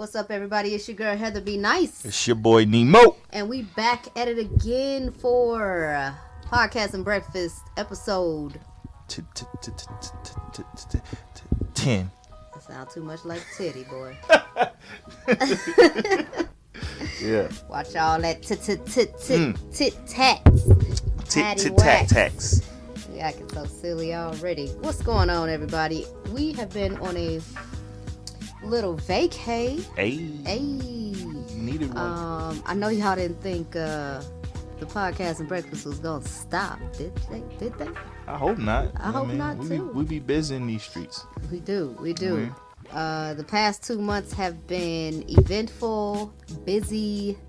What's up, everybody? It's your girl, Heather B. Nyce. It's your boy, Nemo. And we back at it again for Podcast and Breakfast episode 10. That sounds too much like titty, boy. Yeah. Watch all that tit-tats. Tit-tat-tats. Yeah, I get so silly already. What's going on, everybody? We have been on a little vacay. Hey. Needed one. I know y'all didn't think the podcast and breakfast was gonna stop, did they? I hope not. I hope not too. We be busy in these streets. We do. Mm-hmm. The past 2 months have been eventful, busy.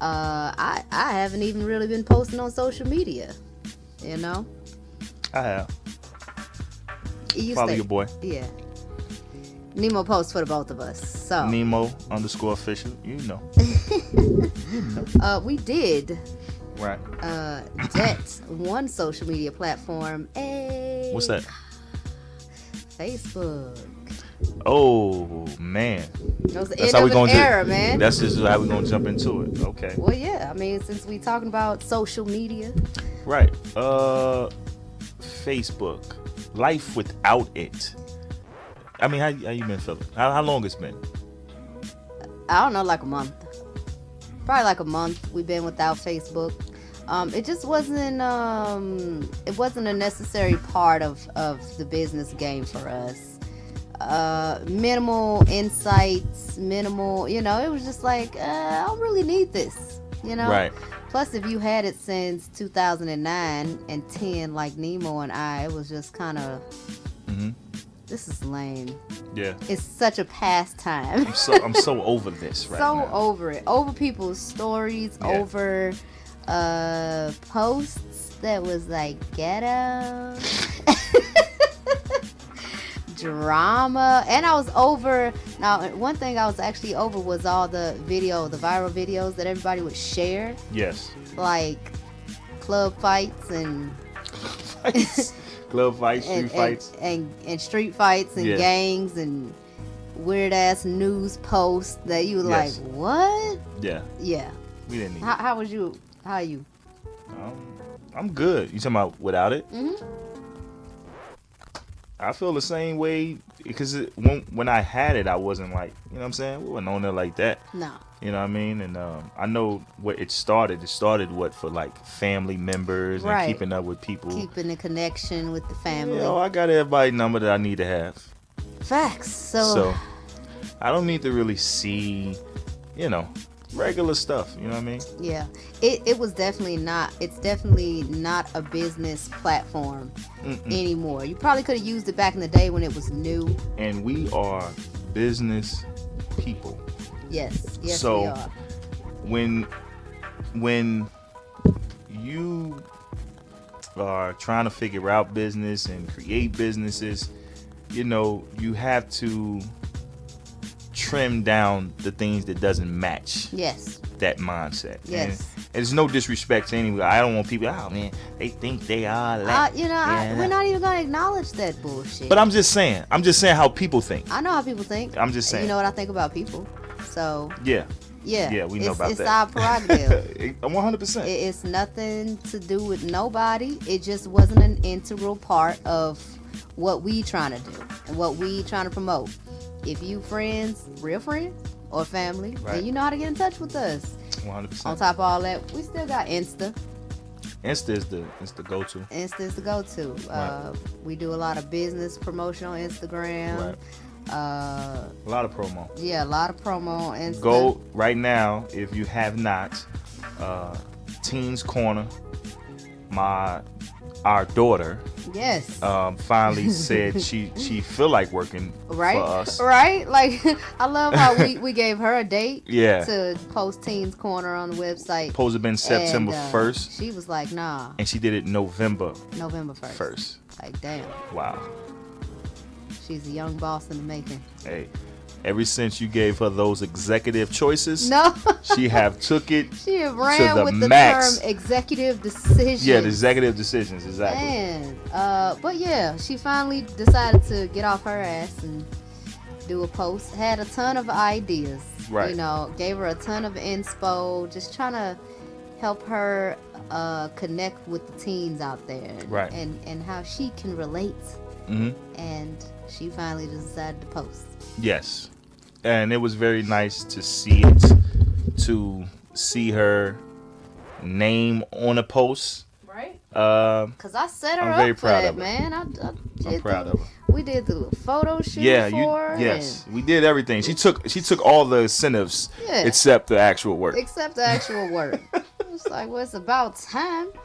I haven't even really been posting on social media. You know. I have. Follow your boy. Yeah. Nemo posts for the both of us. So Nemo_official. You know. We did. Right. That one social media platform. Hey. What's that? Facebook. Oh man. That was the end of an era, man. That's just how we're gonna jump into it. Okay. Well, yeah. I mean, since we talking about social media. Right. Facebook. Life without it. I mean, how you been feeling? How long it's been? I don't know, like a month. Probably like a month we've been without Facebook. It just wasn't it wasn't a necessary part of the business game for us. Minimal insights, minimal, it was just like, I don't really need this, Right. Plus, if you had it since 2009 and 10, like Nemo and I, it was just kind of, this is lame. Yeah. It's such a pastime. I'm so over this right now. So over it. Over people's stories, Yeah. over posts that was like ghetto. Drama. And I was over, now one thing I was actually over was all the viral videos that everybody would share. Yes. Like club fights and Club fights, street fights. And street fights and Yeah. gangs and weird ass news posts that you were Yes. like, what? Yeah. Yeah. We didn't need it. How was you? How are you? I'm good. You talking about without it? Mm-hmm. I feel the same way because when I had it, I wasn't like, you know what I'm saying? We wasn't on there like that. No. You know what I mean? And I know what it started. It started for like family members Right. and keeping up with people. Keeping the connection with the family. I got everybody's number that I need to have. Facts. So I don't need to really see, regular stuff. You know what I mean? Yeah. It was definitely not. It's definitely not a business platform anymore. You probably could have used it back in the day when it was new. And we are business people. Yes. Yes, So, we are. When you are trying to figure out business and create businesses, you have to trim down the things that doesn't match Yes. that mindset. Yes. And it's no disrespect to anyone. I don't want people, oh man, they think they are that. We're not even gonna acknowledge that bullshit. But I'm just saying how people think. I know how people think. I'm just saying. You know what I think about people. So Yeah, we know about it's that. our prerogative. 100%. It's nothing to do with nobody. It just wasn't an integral part of what we trying to do and what we trying to promote. If you friends, real friends or family, Right. then you know how to get in touch with us. 100%. On top of all that, we still got Insta. Insta is the go-to. Insta is the go-to. Right. We do a lot of business promotion on Instagram. Right. A lot of promo. Yeah, a lot of promo on Insta. Go right now if you have not. Teens Corner. Our daughter. Yes. Finally said she feel like working right. for us. Right. Like I love how we gave her a date. Yeah. To post Teens Corner on the website. Supposed to have been September 1st. She was like, nah. And she did it November 1st. Like damn. Wow. She's a young boss in the making. Hey, ever since you gave her those executive choices, no, she have took it. She have ran to with the max. term executive decisions. Yeah, the executive decisions, exactly. Man, but yeah, she finally decided to get off her ass and do a post. Had a ton of ideas. Right. You know, gave her a ton of inspo. Just trying to help her connect with the teens out there. Right. And how she can relate. Mm-hmm. And she finally just decided to post. Yes. And it was very nice to see it, to see her name on a post. Right. Because I set her I'm up very for proud that, of her. man. I'm proud of her. We did the little photo shoot for her. Yes, we did everything. She took all the incentives except the actual work. Except the actual work. It's like, well, it's about time. So,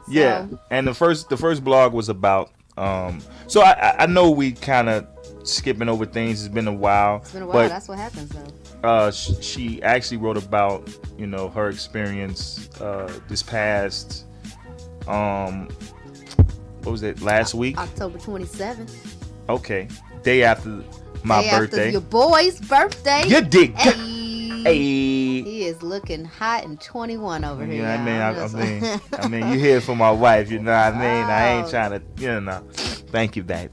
yeah, and the first blog was about. So I know we kind of skipping over things. It's been a while. It's been a while. But, that's what happens, though. She actually wrote about her experience this past. What was it? Last week? October 27th. Okay, day after my birthday. After your boy's birthday. You dig? Hey. Hey. He is looking hot and 21 over here. I mean, you hear from my wife. You know what I mean? I ain't trying to, Thank you, baby.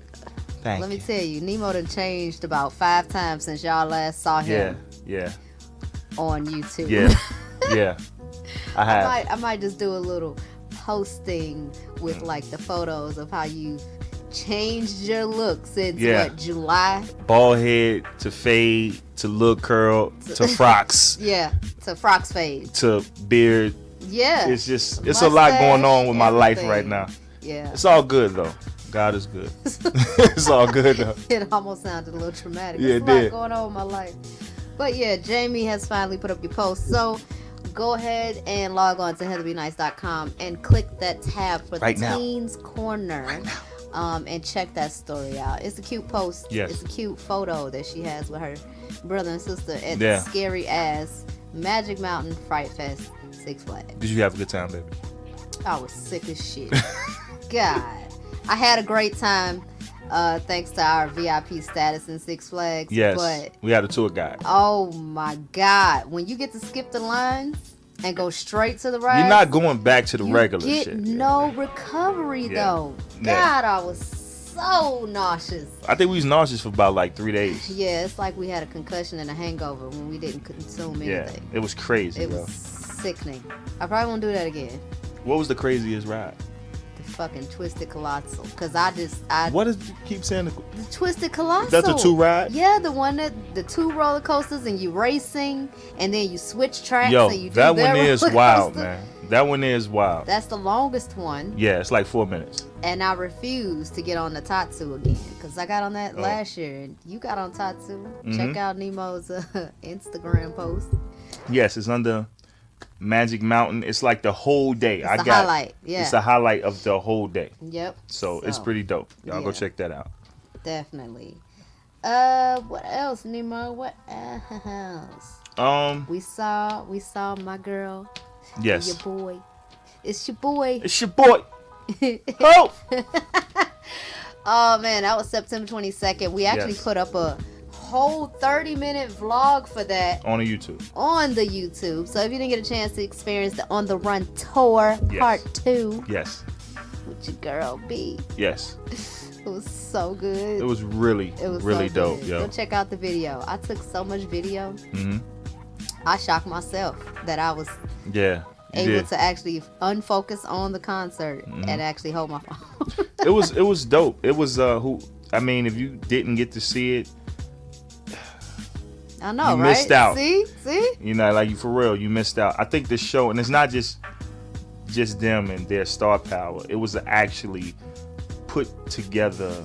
Let me tell you, Nemo done changed about 5 times since y'all last saw him. Yeah. On YouTube. Yeah. I have. I might just do a little posting with like the photos of how you've changed your look since July? Bald head to fade to look curl to frocks. To frocks fade. To beard. Yeah. It's a lot going on with my life right now. Yeah. It's all good though. God is good. It's all good though. It almost sounded a little traumatic. Yeah, There's a lot going on with my life. But yeah, Jamie has finally put up your post. So go ahead and log on to heatherbynice.com and click that tab for the Teens Corner. And check that story out. It's a cute post. Yes. It's a cute photo that she has with her brother and sister at the scary ass Magic Mountain Fright Fest 6 Flags. Did you have a good time, baby? I was sick as shit. God. I had a great time. Thanks to our VIP status in Six Flags. Yes. But we had a tour guide. Oh my God. When you get to skip the lines and go straight to the ride, you're not going back to the regular shit. shit. No recovery though. God, I was so nauseous. I think we was nauseous for about like 3 days. Yeah, it's like we had a concussion and a hangover when we didn't consume anything. Yeah, it was crazy. It was sickening. I probably won't do that again. What was the craziest ride? The fucking Twisted Colossal. Cause what does you keep saying? The Twisted Colossal. That's a 2 ride? Yeah, the one that the 2 roller coasters and you racing and then you switch tracks. Yo, and you do that one is wild, coaster. man. That one is wild. That's the longest one. Yeah, it's like 4 minutes. And I refuse to get on the Tatsu again because I got on that last year and you got on Tatsu. Mm-hmm. Check out Nemo's Instagram post. Yes, it's under Magic Mountain. It's like the whole day. It's the highlight. Yeah. It's the highlight of the whole day. Yep. So it's pretty dope. Y'all go check that out. Definitely. What else, Nemo? What else? We saw my girl. Yes. Your boy. It's your boy. It's your boy. Oh! Oh man, that was September 22nd. We actually put up a whole 30-minute vlog for that on the YouTube. So if you didn't get a chance to experience the On the Run tour part 2. Yes. With your girl B. Yes. It was so good. It was really so dope, good. yo. Go check out the video. I took so much video. Mm-hmm. I shocked myself that I was able to actually unfocus on the concert and actually hold my phone. It was dope. It was if you didn't get to see it, I know, you right? missed out. See? Like for real, you missed out. I think the show, and it's not just them and their star power. It was actually put together.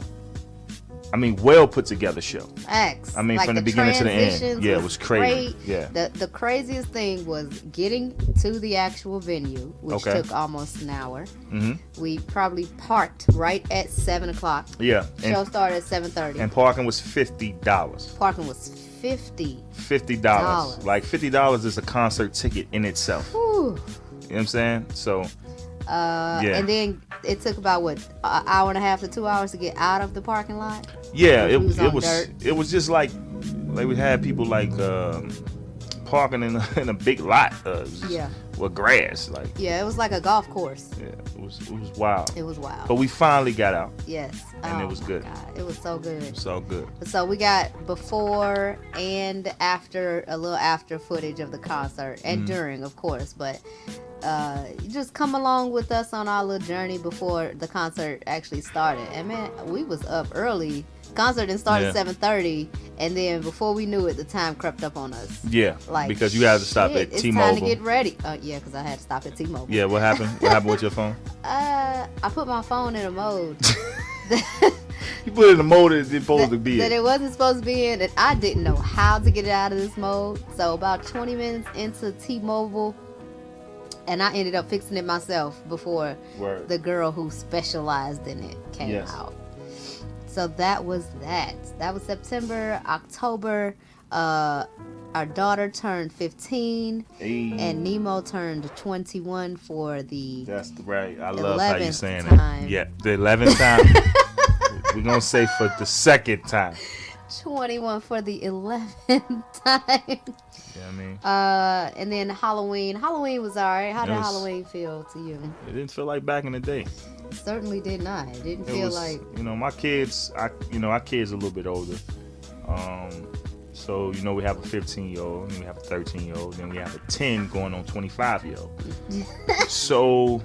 Well put together show. X. From the beginning to the end. Yeah, it was crazy. Great. Yeah. The craziest thing was getting to the actual venue, which took almost an hour. Mm-hmm. We probably parked right at 7:00. Yeah. Show started at 7:30. And parking was $50. Parking was $50. Like $50 is a concert ticket in itself. Whew. You know what I'm saying? So. And then it took about an hour and a half to 2 hours to get out of the parking lot. Yeah, it was just like we had people like parking in a big lot. Yeah. With grass, like. Yeah, it was like a golf course. Yeah, it was wild. It was wild. But we finally got out. Yes. And it was good. God, it was so good. So good. So we got before and after, a little after footage of the concert, and during, of course. But you just come along with us on our little journey before the concert actually started. And man, we was up early. Concert didn't start at 7:30, and then before we knew it, the time crept up on us. Yeah, Like, because you had to stop shit, at it's T-Mobile. time to get ready. Yeah, because I had to stop at T-Mobile. Yeah, what happened? What happened with your phone? I put my phone in a mode You put it in the mode that it's supposed to be that in. it wasn't supposed to be in, and I didn't know how to get it out of this mode. So about 20 minutes into T-Mobile, and I ended up fixing it myself before Word. the girl who specialized in it came Yes. out. So that was that. That was September. October, our daughter turned 15, Hey, and Nemo turned 21 for the that's right. I love how you 11th saying time. that. Yeah, the 11th time. We're gonna say for the second time. 21 for the 11th time. You know what I mean? And then Halloween. Halloween was alright. How It did was- Halloween feel to you? It didn't feel like back in the day. Certainly did not. It didn't It feel was, like. my kids. Our kids are a little bit older. So we have a 15-year-old, and we have a 13-year-old, then we have a 10 going on 25-year-old. So,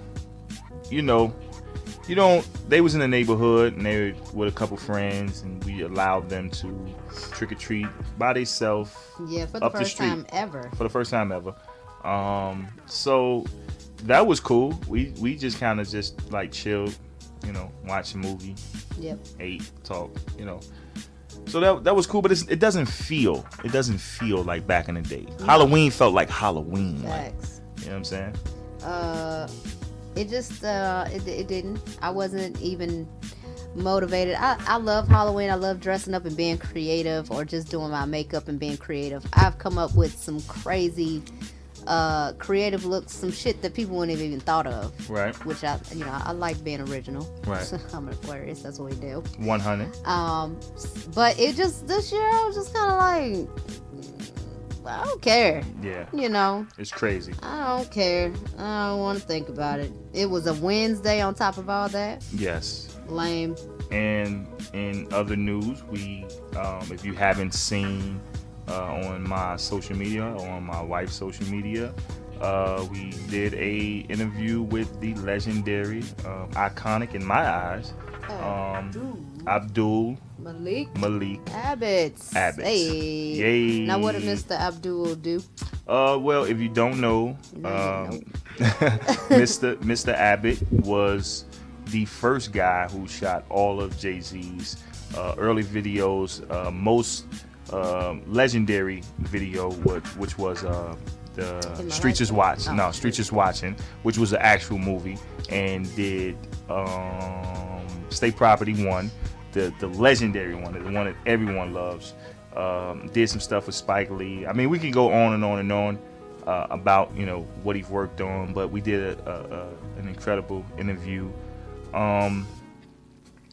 they was in the neighborhood, and they were with a couple friends, and we allowed them to trick or treat by themselves Yeah, for the up the first street. time ever. for the first time ever. So that was cool. We just kind of just like chilled, watch a movie, Yep. ate, talk, So that was cool, but it doesn't feel like back in the day. No. Halloween felt like Halloween. Like, Facts. you know what I'm saying? It just it didn't. I wasn't even motivated. I love Halloween. I love dressing up and being creative, or just doing my makeup and being creative. I've come up with some crazy creative looks, some shit that people wouldn't have even thought of. Right. Which I like being original. Right. I'm Aquarius. That's what we do. 100. But it just this year I was just kind of like, I don't care. Yeah. It's crazy. I don't care. I don't want to think about it. It was a Wednesday on top of all that. Yes. Lame. And in other news, we, if you haven't seen on my social media or on my wife's social media, we did a interview with the legendary, iconic in my eyes, Abdul Malik Abbots. Hey. Yay. Now what did Mr. Abdul do? Well, if you don't know, Mr. Abbott was the first guy who shot all of Jay-Z's early videos, most legendary video, which was the Streets is Watching. No, Streets is Watching, which was an actual movie, and did State Property 1, the legendary one, the one that everyone loves. Did some stuff with Spike Lee. I mean, we can go on and on and on about what he's worked on, but we did an incredible interview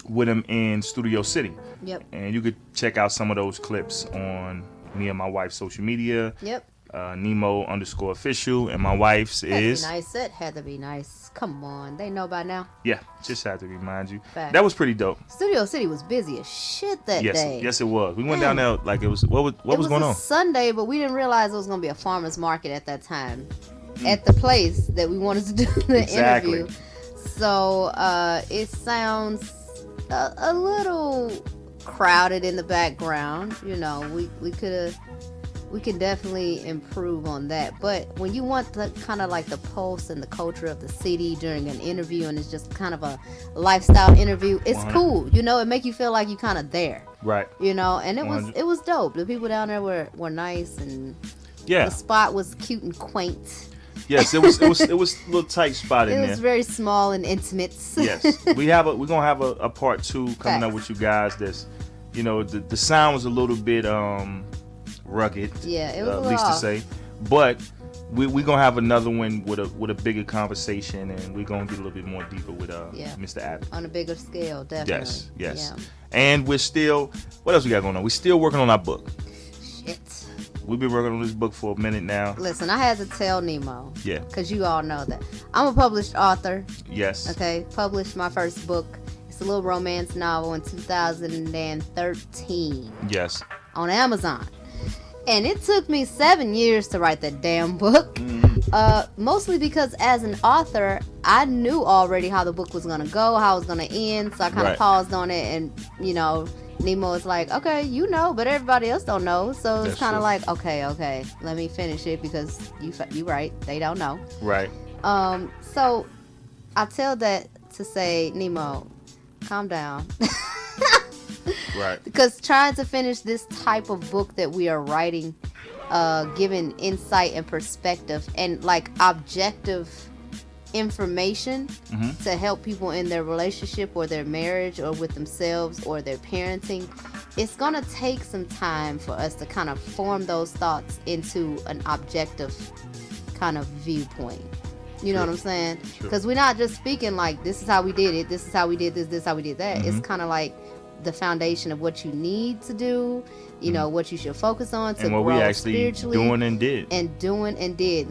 with him in Studio City. Yep. And you could check out some of those clips on me and my wife's social media. Yep. Nemo_official, and my wife's is Nice. It had to be nice. Come on, they know by now. Yeah, just had to remind you. Fact. That was pretty dope. Studio City was busy as shit that day. Yes, it was. We went down there like it was. What was going on? Sunday, but we didn't realize it was gonna be a farmer's market at that time, at the place that we wanted to do the interview. So it sounds a little crowded in the background. We can definitely improve on that. But when you want the kind of like the pulse and the culture of the city during an interview, and it's just kind of a lifestyle interview, it's 100. cool. It make you feel like you kind of there. Right. And it 100. was dope. The people down there were nice, and Yeah. the spot was cute and quaint. Yes, it was a little tight spot in It there. was very small and intimate. Yes, we're gonna have a part 2 coming up with you guys. That's, the sound was a little bit rugged. Yeah, it was a at least little to say, but we're gonna have another one with a bigger conversation, and we're gonna get a little bit more deeper with Mr. Abbott. On a bigger scale, definitely. Yes. Yeah. And we're still, what else we got going on? We're still working on our book. Shit. we've been working on this book for a minute now. Listen, I had to tell Nemo. Yeah. Because you all know that. I'm a published author. Yes. Okay. Published my first book. It's a little romance novel in 2013. Yes. On Amazon. And it took me 7 years to write that damn book. Mostly because as an author, I knew already how the book was going to go, how it was going to end. So I kind of paused on it. And, you know, Nemo is like, okay, you know, but everybody else don't know. So it's kind of like, okay, let me finish it because you right. They don't know. Right. So I tell that to say, Nemo, calm down. Right. Because trying to finish this type of book that we are writing, giving insight and perspective and like objective information to help people in their relationship or their marriage or with themselves or their parenting, it's going to take some time for us to kind of form those thoughts into an objective kind of viewpoint. You know what I'm saying? Because we're not just speaking like, this is how we did it, this is how we did this is how we did that. It's kind of like the foundation of what you need to do, you know, what you should focus on to and what grow we actually spiritually. doing and did. And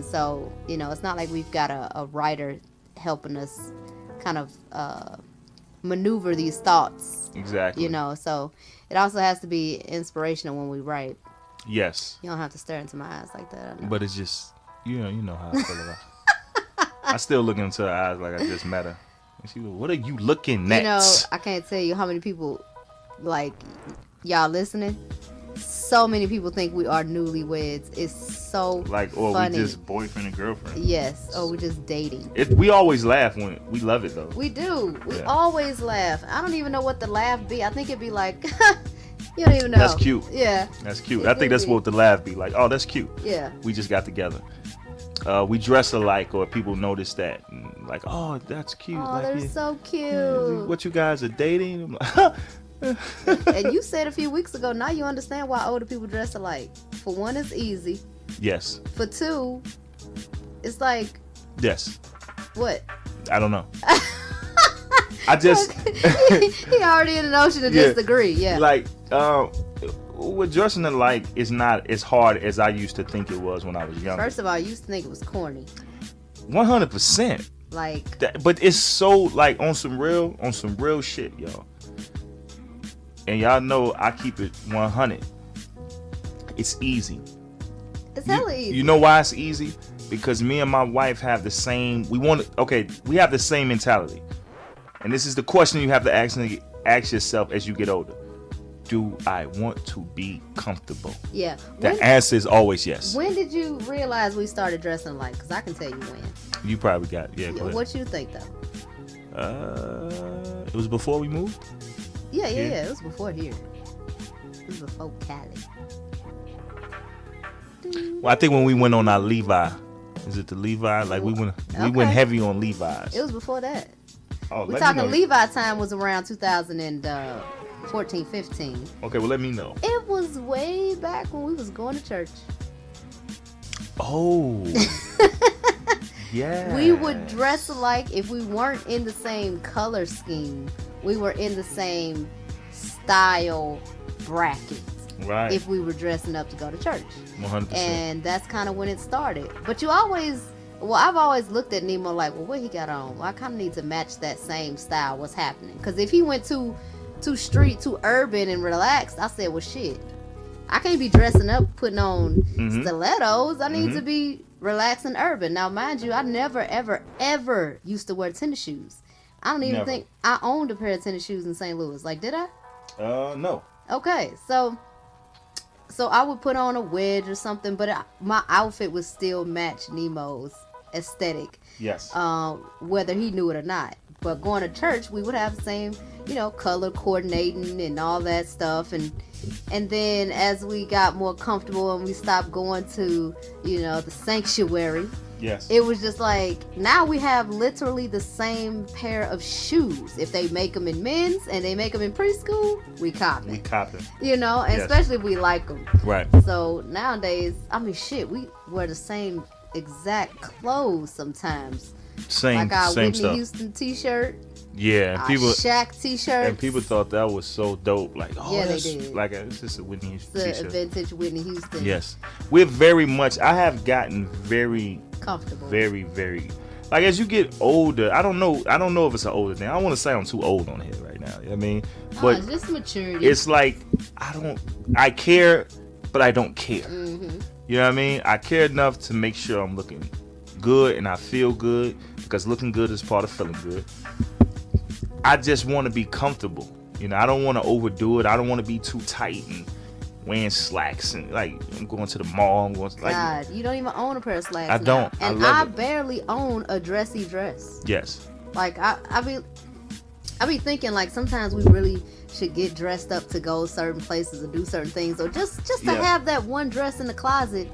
so, you know, it's not like we've got a writer helping us kind of maneuver these thoughts. Exactly. You know, so it also has to be inspirational when we write. Yes. You don't have to stare into my eyes like that. I know. But it's just, you know how I feel about it. I still look into her eyes like I just met her. And she goes, what are you looking at? You know, I can't tell you how many people, like, y'all listening, so many people think we are newlyweds. It's so like, or funny. we just boyfriend and girlfriend. Yes, or we're just dating. We always laugh when we love it though. We do. We always laugh. I don't even know what the laugh be. I think it'd be like, you don't even know. That's cute. Yeah. That's cute. I think that's what the laugh be like. Oh, that's cute. Yeah. We just got together. We dress alike, or people notice that, and like, oh, that's cute. Oh, like, they're so cute. What, you guys are dating? I'm like, And you said a few weeks ago, now you understand why older people dress alike. For one, it's easy. Yes. For two, it's like, yes. what? I don't know. I just he already in the notion to disagree. Yeah. Like, with dressing alike is not as hard as I used to think it was when I was younger. First of all, I used to think it was corny. 100%. Like that, but it's so like on some real shit, y'all. And y'all know I keep it 100. It's easy. It's hella easy. You know why it's easy? Because me and my wife have the same. We have the same mentality. And this is the question you have to ask yourself as you get older. Do I want to be comfortable? Yeah. The answer is always yes. When did you realize we started dressing alike? Because I can tell you when. You probably got, go ahead. What you think, though? It was before we moved? Yeah. It was before here. It was before Cali. Well, I think when we went on our Levi. Is it the Levi? Like we went heavy on Levi's. It was before that. Oh, we're talking Levi time was around 2014, 15. Okay, well, let me know. It was way back when we was going to church. Oh. Yeah. We would dress alike if we weren't in the same color scheme. We were in the same style bracket. Right. If we were dressing up to go to church. 100%. And that's kind of when it started. But I've always looked at Nemo like, well, what he got on? Well, I kind of need to match that same style. What's happening? Because if he went too street, too urban and relaxed, I said, well, shit. I can't be dressing up, putting on stilettos. I need to be relaxed and urban. Now, mind you, I never, ever, ever used to wear tennis shoes. I don't even think I owned a pair of tennis shoes in St. Louis. Like, did I? No. Okay, so I would put on a wedge or something, but my outfit would still match Nemo's aesthetic. Yes. Whether he knew it or not. But going to church, we would have the same, color coordinating and all that stuff. And then as we got more comfortable and we stopped going to, the sanctuary. Yes. It was just like, now we have literally the same pair of shoes. If they make them in men's and they make them in preschool, we cop it. Especially if we like them. Right. So nowadays, we wear the same exact clothes sometimes. Same like our same Whitney stuff. Houston t-shirt. Yeah, and people Shaq t-shirts. and people thought that was so dope. Like, oh, Yeah, they that's did. like it's just a Whitney Houston the t-shirt. vintage Whitney Houston. Yes, we're very much. I have gotten very Comfortable. very, very. Like as you get older, I don't know if it's an older thing. I don't want to say I'm too old on here right now. You know what I mean, but it's just maturity. it's like I care, but I don't care. Mm-hmm. You know what I mean? I care enough to make sure I'm looking good and I feel good, because looking good is part of feeling good. I just want to be comfortable. You know, I don't want to overdo it. I don't want to be too tight and wearing slacks and like I'm going to the mall. I'm going to, like, God, you don't even own a pair of slacks. I don't. Now. And I barely own a dressy dress. Yes. Like I be thinking like sometimes we really should get dressed up to go certain places or do certain things, or just to have that one dress in the closet.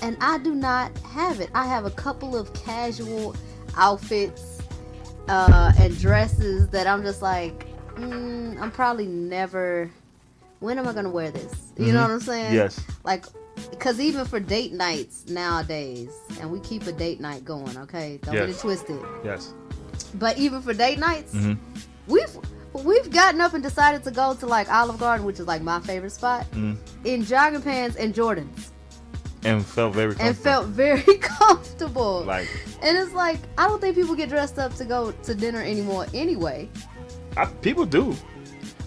And I do not have it. I have a couple of casual outfits and dresses that I'm just like, I'm probably never. When am I gonna wear this? You know what I'm saying? Yes. Like, because even for date nights nowadays, and we keep a date night going, okay? Don't get it twisted. Yes. But even for date nights, we've gotten up and decided to go to like Olive Garden, which is like my favorite spot, in jogging pants and Jordans. And felt very comfortable. Like, and it's like, I don't think people get dressed up to go to dinner anymore anyway. People do.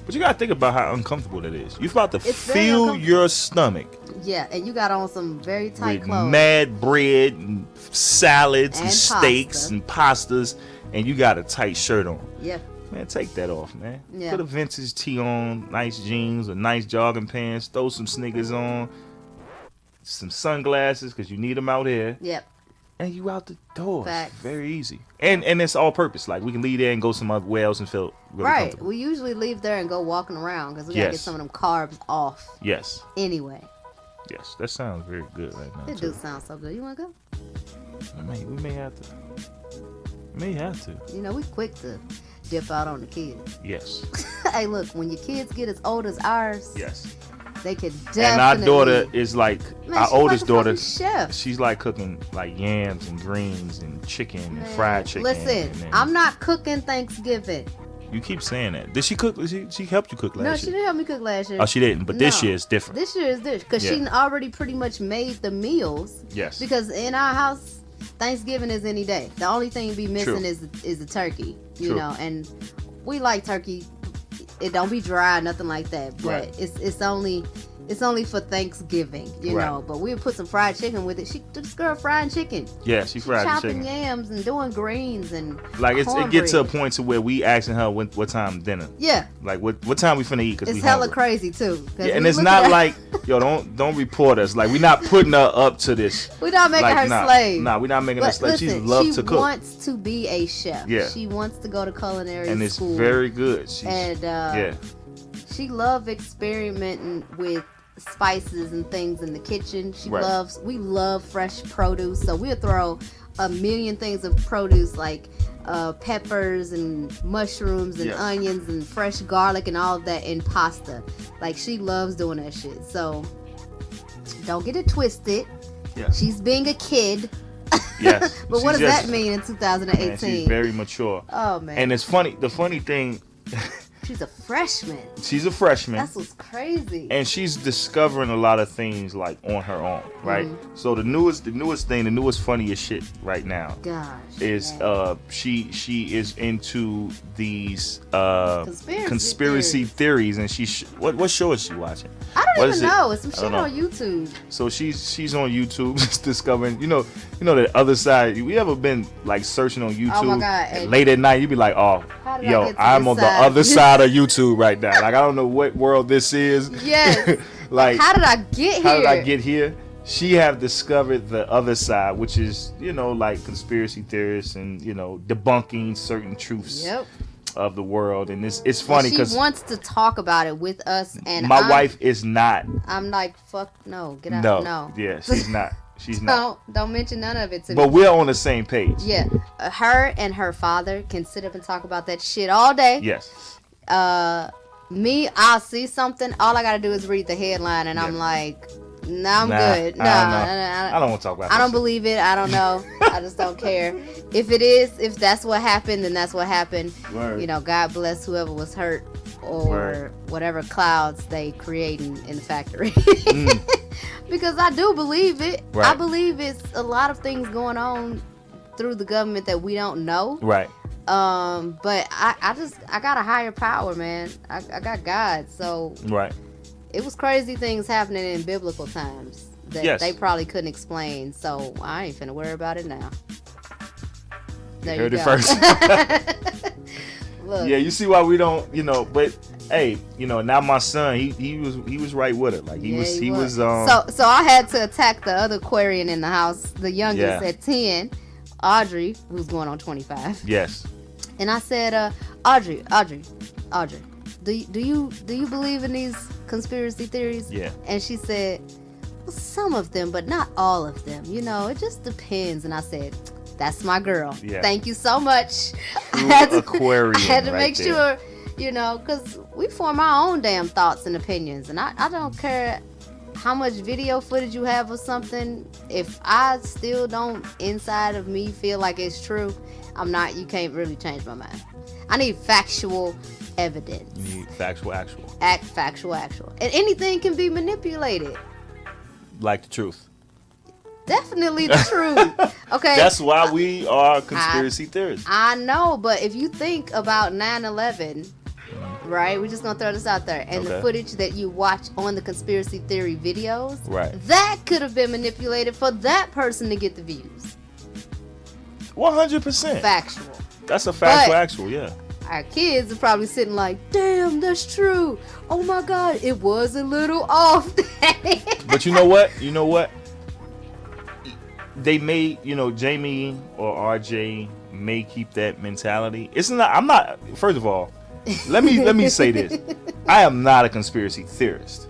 But you gotta think about how uncomfortable that is. You're about to feel your stomach. Yeah, and you got on some very tight with clothes. Mad bread and salads and steaks and pastas, and you got a tight shirt on. Yeah. Man, take that off, man. Yeah. Put a vintage tee on, nice jeans or nice jogging pants, throw some sneakers on, some sunglasses, because you need them out here. Yep. And you out the door. Facts. Very easy. And it's all purpose. Like, we can leave there and go somewhere else and feel really comfortable. We usually leave there and go walking around because we got to get some of them carbs off. Yes. Anyway. Yes, that sounds very good right now. It do sound so good. You want to go? We may have to. You know, we quick to dip out on the kids. Yes. Hey, look, when your kids get as old as ours, yes, they could definitely. And our daughter is like, our oldest daughter, chef. She's like cooking like yams and greens and chicken and fried chicken. Listen, I'm not cooking Thanksgiving. You keep saying that. Did she cook? She helped you cook last year? No, she didn't help me cook last year. Oh, she didn't. But this year is different. This year is different because she already pretty much made the meals. Yes. Because in our house, Thanksgiving is any day. The only thing be missing is the turkey. You know, and we like turkey. It don't be dry, nothing like that. But it's only for Thanksgiving, you know. But we'll put some fried chicken with it. This girl frying chicken. Yeah, she fried chopping chicken. Yams and doing greens and like it gets to a point to where we asking her what time dinner. Yeah. Like what time we finna eat? Cause it's we hella hungry. crazy too. Yeah, and it's not like don't report us. Like, we're not putting her up to this. We're not making her slave. Nah, we're not making her slave. Listen, she loves to cook. She wants to be a chef. Yeah. She wants to go to culinary school. And it's very good. She loves experimenting with spices and things in the kitchen. We love fresh produce, so we'll throw a million things of produce like peppers and mushrooms and onions and fresh garlic and all of that in pasta. Like, she loves doing that shit. So don't get it twisted. She's being a kid. Yes. But what does that mean in 2018? Man, she's very mature. Oh man. And it's funny. The funny thing. She's a freshman. She's a freshman. That's what's crazy. And she's discovering a lot of things like on her own, right? So the newest thing, the newest funniest shit right now, is she is into these conspiracy theories, and what show is she watching? I don't even know. It's some shit on YouTube. So she's on YouTube just discovering, you know the other side. We ever been like searching on YouTube? Oh my God. And late at night you be like, oh, yo, I'm on the other side of YouTube right now. Like, I don't know what world this is. Yes. Like, how did I get here? She have discovered the other side, which is, like conspiracy theorists and, debunking certain truths of the world. And it's funny because she wants to talk about it with us. And my wife is not. I'm like, fuck no, get out. No. Yeah, she's not. She's not. Don't mention none of it to me. But we're on the same page. Yeah. Her and her father can sit up and talk about that shit all day. Yes. Me, I'll see something. All I gotta do is read the headline, and I'm like, Nah, I'm Nah, good. I Nah, I don't want to talk about. I don't that believe it. I don't know. I just don't care. If that's what happened, then that's what happened. Word. You know, God bless whoever was hurt or Word. whatever clouds they creating in the factory. Mm. Because I do believe it. Right. I believe it's a lot of things going on through the government that we don't know. Right. But I got a higher power, man. I got God. So Right. it was crazy things happening in biblical times that Yes. they probably couldn't explain. So I ain't finna worry about it now. You There heard you it go. first. Look, Yeah, you see why we don't, but hey, now my son, he was right with it. Like yeah, he was so I had to attack the other Aquarian in the house, the youngest Yeah. at 10, Audrey, who's going on 25. yes. And I said, Audrey, do you believe in these conspiracy theories? Yeah. And she said, well, some of them, but not all of them. It just depends. And I said, that's my girl. Yeah. Thank you so much. Aquarian I had to right make there. sure, because we form our own damn thoughts and opinions. And I don't care how much video footage you have or something. If I still don't inside of me feel like it's true, you can't really change my mind. I need factual evidence. You need factual, actual. Factual. And anything can be manipulated. Like the truth. Definitely the truth. Okay. That's why we are conspiracy theorists. I know, but if you think about 9/11, right? We're just gonna throw this out there, and the Okay. footage that you watch on the conspiracy theory videos, Right. that could have been manipulated for that person to get the views. 100%. Factual. That's a factual, But- actual, yeah. Our kids are probably sitting like, damn, that's true. Oh my God, it was a little off. But you know what? They may, Jamie or RJ may keep that mentality. It's not. I'm not. First of all, let me say this. I am not a conspiracy theorist.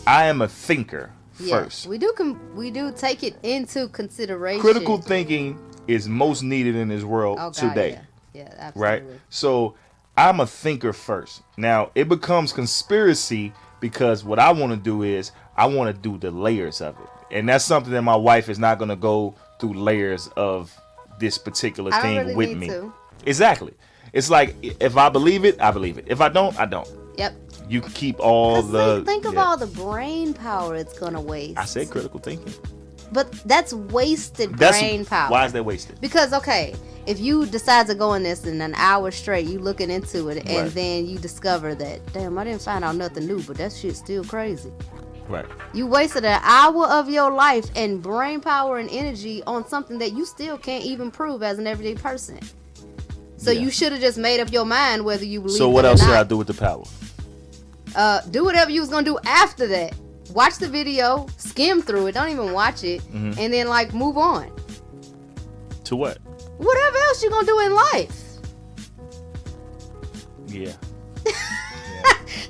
I am a thinker first. We do take it into consideration. Critical thinking is most needed in this world today. Yeah, absolutely. Right? So I'm a thinker first. Now it becomes conspiracy because what I want to do is I want to do the layers of it. And that's something that my wife is not going to go through layers of this particular I don't thing really with need me. to. Exactly. It's like if I believe it, I believe it. If I don't, I don't. Yep. You can keep all the think of yeah. all the brain power it's gonna waste. I said critical thinking. But that's wasted brain power. Why is that wasted? Because if you decide to go in this in an hour straight, you looking into it, and Right. then you discover that, damn, I didn't find out nothing new, but that shit's still crazy. Right. You wasted an hour of your life and brain power and energy on something that you still can't even prove as an everyday person. So Yeah. you should have just made up your mind whether you believe So it what or else should I not. do with the power? Do whatever you was gonna do after that. Watch the video, skim through it, don't even watch it, Mhm. and then move on. To what? Whatever else you gonna do in life. Yeah.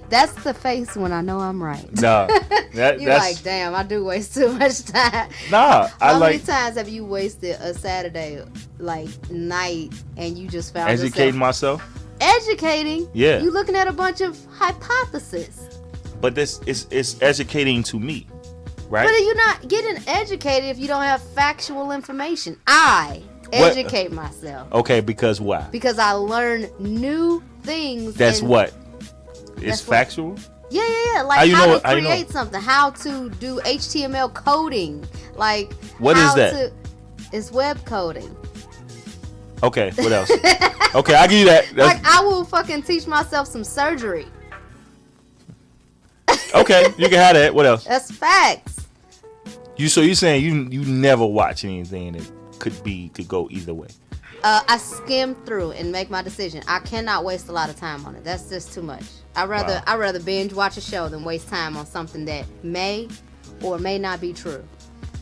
That's the face when I know I'm right. Nah. You're That's like, damn, I do waste too much time. nah. How I many like times have you wasted a Saturday night and you just found educating yourself myself. educating? Yeah. You looking at a bunch of hypotheses. But this is educating to me, right? But you're not getting educated if you don't have factual information. I What- educate myself Okay, because why? because I learn new things. That's and- what. It's That's what- factual. Yeah. Like How you how know to it- how you know? create something, how to do HTML coding, like What is how that? It's web coding. Okay, what else? Okay, I give you that. That's, Like I will fucking teach myself some surgery. okay, you can have that. What else? That's facts. So you saying you never watch anything that could go either way? I skim through and make my decision. I cannot waste a lot of time on it. That's just too much. I'd rather binge watch a show than waste time on something that may or may not be true.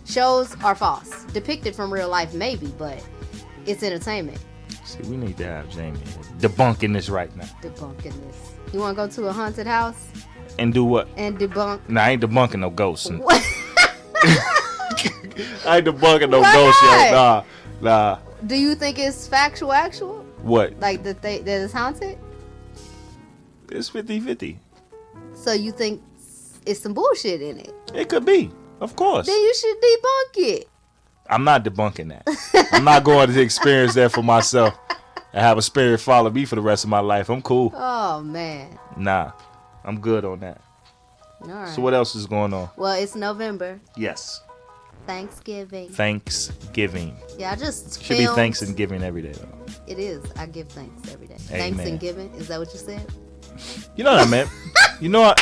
Shows are false, depicted from real life maybe, but it's entertainment. See, we need to have Jamie debunking this right now. Debunking this. You want to go to a haunted house And do what? and debunk? Nah, I ain't debunking no ghosts. What? I ain't debunking no Why ghosts, not? yo. Nah. Do you think it's factual? Actual? What? Like that it's haunted? It's 50-50. So you think it's some bullshit in it? It could be. Of course. Then you should debunk it. I'm not debunking that. I'm not going to experience that for myself and have a spirit follow me for the rest of my life. I'm cool. Oh, man. Nah, I'm good on that. All right. So what else is going on? Well, it's November. Yes. Thanksgiving. Thanksgiving. Yeah, I just Should be Thanksgiving every day, though. It is. I give thanks every day. Amen. Thanksgiving? Is that what you said? You know what I meant. You know what?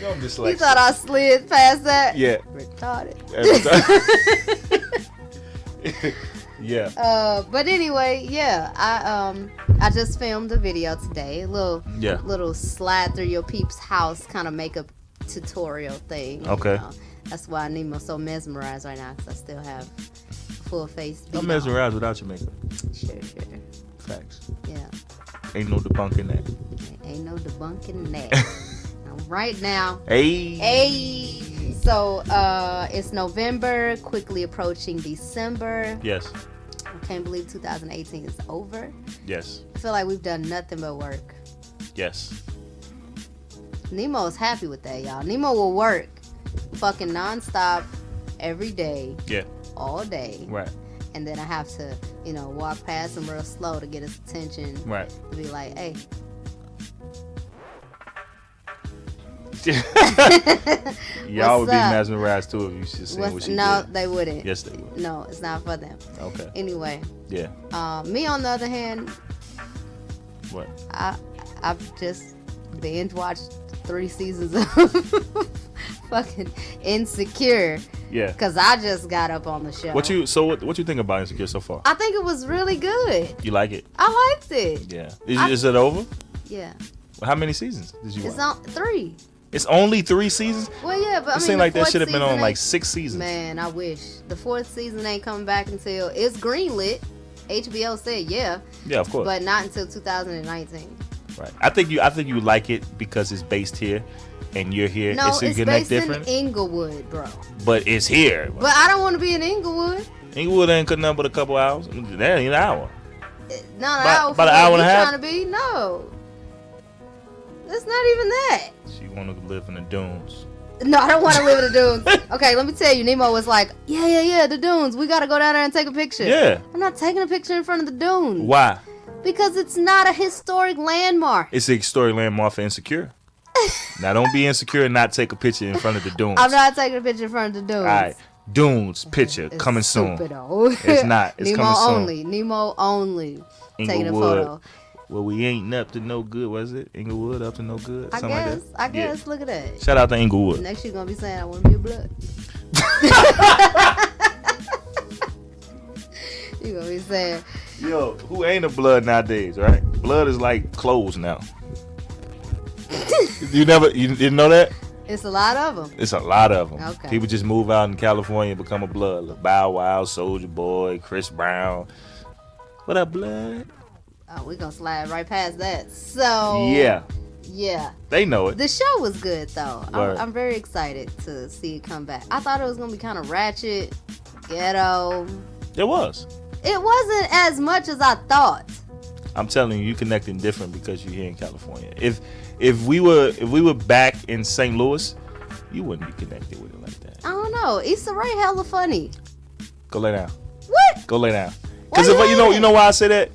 I'm dyslexic. You thought I slid past that? Yeah. Retarded. Every time. Yeah. But anyway, yeah, I just filmed a video today, a little slide through your peep's house kind of makeup tutorial thing. Okay. You know? That's why Nemo's so mesmerized right now, because I still have full face. I'm mesmerized without your makeup. Sure. Facts. Yeah. Ain't no debunking that. Ain't no debunking that. Right now. Hey. So it's November, quickly approaching December. Yes. I can't believe 2018 is over. Yes. I feel like we've done nothing but work. Yes. Nemo is happy with that, y'all. Nemo will work fucking nonstop every day. Yeah. All day. Right. And then I have to, walk past him real slow to get his attention. Right. To be like, hey. Y'all would be up? mesmerized too if you should see what she did. No, they wouldn't. Yes, they would. No, it's not for them. Okay. Anyway. Yeah. Me on the other hand, What? I've just binge watched 3 seasons of fucking Insecure. Yeah. Because I just got up on the show. What you think about Insecure so far? I think it was really good. You like it? I liked it. Yeah. Is it over? Yeah. Well, how many seasons did you watch? It's on 3. It's only 3 seasons? Well, yeah, but it seemed like that should have been on like 6 seasons. Man, I wish. The 4th season ain't coming back until it's greenlit. HBO said yeah. Yeah, of course. But not until 2019. Right. I think you like it because it's based here and you're here. No, so you it's connect based different. in Inglewood, bro. But it's here. But I don't want to be in Inglewood. Inglewood ain't cut nothing but a couple hours. That ain't an hour. Not an hour. About an hour and a half. Trying to be? No. It's not even that. She want to live in the dunes. No, I don't want to live in the dunes. Okay, let me tell you. Nemo was like, yeah, the dunes. We got to go down there and take a picture. Yeah. I'm not taking a picture in front of the dunes. Why? Because it's not a historic landmark. It's a historic landmark for Insecure. Now, don't be insecure and not take a picture in front of the dunes. I'm not taking a picture in front of the dunes. All right. Dunes picture It's coming soon. Stupido. It's not. It's Nemo coming soon. only. Nemo only. Taking a Inglewood. photo. Well, we ain't up to no good, was it? Inglewood up to no good? I Something guess. like that? I guess. Yeah. Look at that. Shout out to Inglewood. Next you're going to be saying, I want to be a blood. You're going to be saying. Yo, who ain't a blood nowadays, right? Blood is like clothes now. You didn't know that? It's a lot of them. It's a lot of them. Okay. People just move out in California and become a blood. Like Bow Wow, Soulja Boy, Chris Brown. What up, blood? Oh, we're going to slide right past that. So. Yeah. They know it. The show was good, though. Word. I'm very excited to see it come back. I thought it was going to be kind of ratchet, ghetto. It was. It wasn't as much as I thought. I'm telling you, connecting different because you're here in California. If we were back in St. Louis, you wouldn't be connected with it like that. I don't know. Issa Rae hella funny. Go lay down. What? Go lay down. Why Because if you you know why I say that?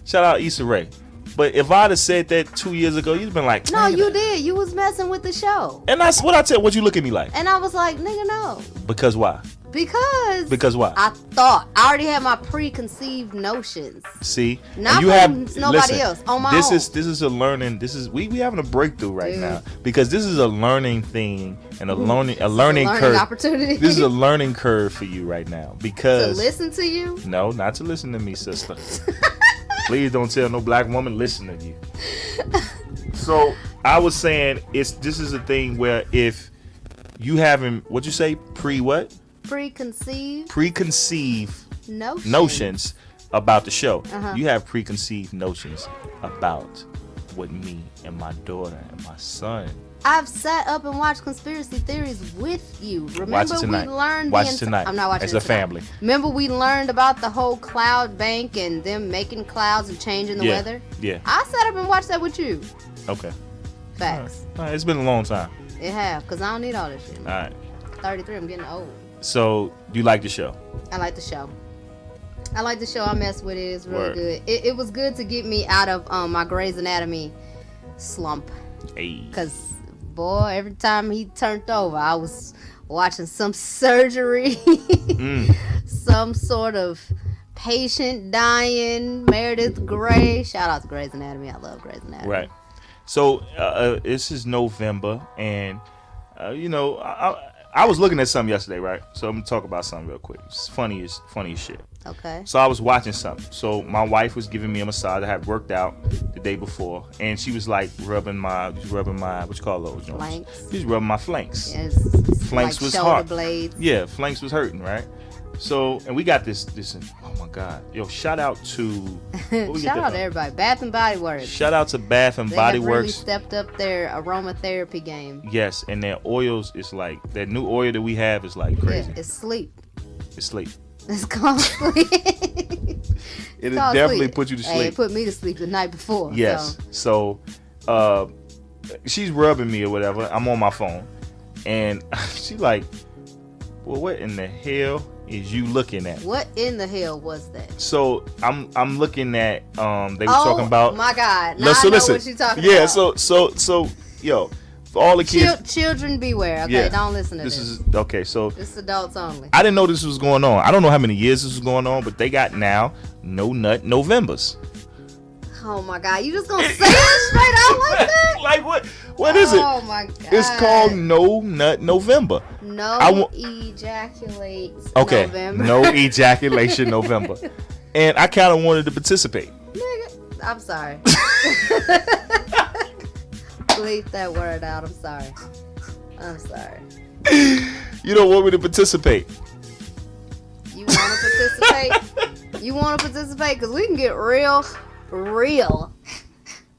Shout out Issa Rae. But if I'd have said that 2 years ago, you'd been like, No, you did. You was messing with the show. And that's what I tell. What you look at me like? And I was like, nigga, no. Because why? Because why? I already had my preconceived notions. See, Not and you from nobody else, on my this own. This is a learning. This is we having a breakthrough right Dude. now because this is a learning thing and a learning learning curve. opportunity. This is a learning curve for you right now To because listen to you? no, not to listen to me, sister. Please don't tell no black woman listen to you. So I was saying this is a thing where if you haven't what you say preconceived notions about the show. You have preconceived notions about what me and my daughter and my son. I've sat up and watched conspiracy theories with you. Remember Watch it tonight. we learned Watch it tonight. I'm not watching as it a tonight. family. Remember we learned about the whole cloud bank and them making clouds and changing the weather? Yeah. I sat up and watched that with you. Okay. Facts. All right. It's been a long time. It have, because I don't need all this shit. All right. 33, I'm getting old. So, do you like the show? I like the show. I mess with it. It's really Word. good. It was good to get me out of my Grey's Anatomy slump. Hey. Because, boy, every time he turned over, I was watching some surgery. Some sort of patient dying. Meredith Grey. Shout out to Grey's Anatomy. I love Grey's Anatomy. Right. So, this is November, and, I was looking at something yesterday, right? So, I'm going to talk about something real quick. It's funny as shit. Okay. So, I was watching something. So, my wife was giving me a massage. I had worked out the day before, and she was like rubbing my what you call those joints? Flanks. She's rubbing my flanks. Yes. Flanks Like was shoulder hard. blades. Yeah, flanks was hurting, right? So, and we got this, oh my God. Yo, shout out to, what we get Shout that out from? to everybody. Bath and Body Works. Shout out to Bath and They Body have really Works. stepped up their aromatherapy game. Yes, and their oils is like, that new oil that we have is like crazy. Yeah, it's sleep. It's sleep. It's called sleep. It'll called definitely sleep. put you to Hey, sleep. it put me to sleep the night before. Yes. So. So, she's rubbing me or whatever. I'm on my phone. And she like, well, what in the hell is you looking at? What in the hell was that? So I'm looking at they were talking about. Oh my God! Now Listen, I know listen. what you're talking Yeah. about. So yo, for all the kids. Children beware. Okay, Yeah. don't listen to this. This is okay. So This adults only. I didn't know this was going on. I don't know how many years this was going on, but they got now no nut Novembers. Oh my God! You just gonna say it straight out like that? Like what? What is it? Oh my God! It's called No Nut November. No ejaculates Okay. November. No ejaculation November. And I kind of wanted to participate. Nigga, I'm sorry. Bleep that word out. I'm sorry. You don't want me to participate. You want to participate? You want to participate? Because we can get real.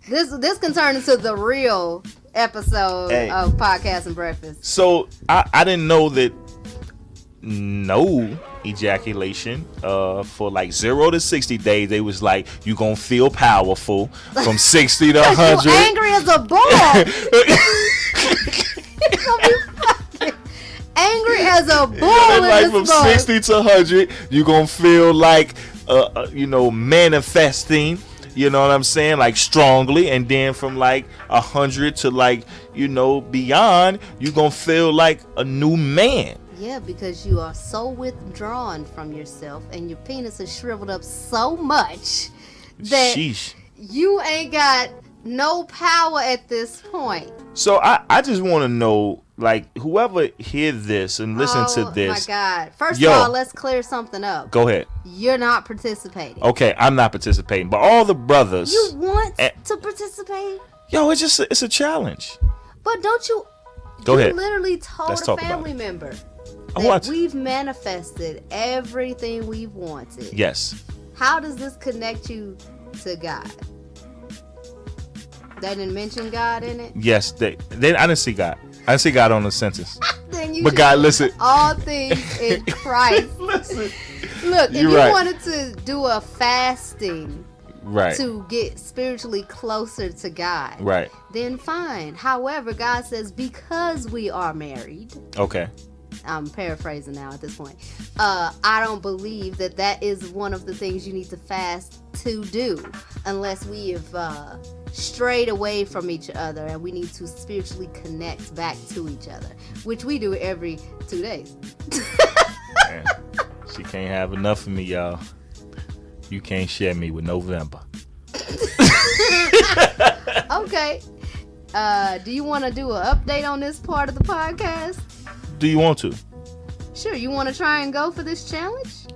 This can turn into the real episode of Podcast and Breakfast. So I didn't know that no ejaculation for like 0 to 60 days. They was like, you gonna feel powerful from 60 to 100. You angry as a bull. You gonna be fucking angry as a bull. Like in from this book. 60 to 100, you gonna feel like manifesting. You know what I'm saying? Like strongly. And then from like 100 to like, beyond, you gonna feel like a new man. Yeah, because you are so withdrawn from yourself and your penis is shriveled up so much that Sheesh. you ain't got no power at this point. So I just want to know, like, whoever hear this and listen to this. Oh my God. First Yo. of all, let's clear something up. Go ahead. You're not participating. Okay, I'm not participating, but all the brothers. You want to participate? Yo, it's a challenge. But don't you... Go you ahead. literally told Let's a talk about family it. member Oh, that what? we've manifested everything we've wanted. Yes. How does this connect you to God? They didn't mention God in it? Yes. I didn't see God. I didn't see God on the sentence. Then you But should God, do listen. all things in Christ. Listen. Look, if You're you right. wanted to do a fasting Right. to get spiritually closer to God, Right. then fine. However, God says because we are married, Okay. I'm paraphrasing now at this point, I don't believe that is one of the things you need to fast to do unless we have strayed away from each other and we need to spiritually connect back to each other, which we do every 2 days. Man, she can't have enough of me, y'all. You can't share me with November. Okay. Do you want to do an update on this part of the podcast? Do you want to? Sure. You want to try and go for this challenge?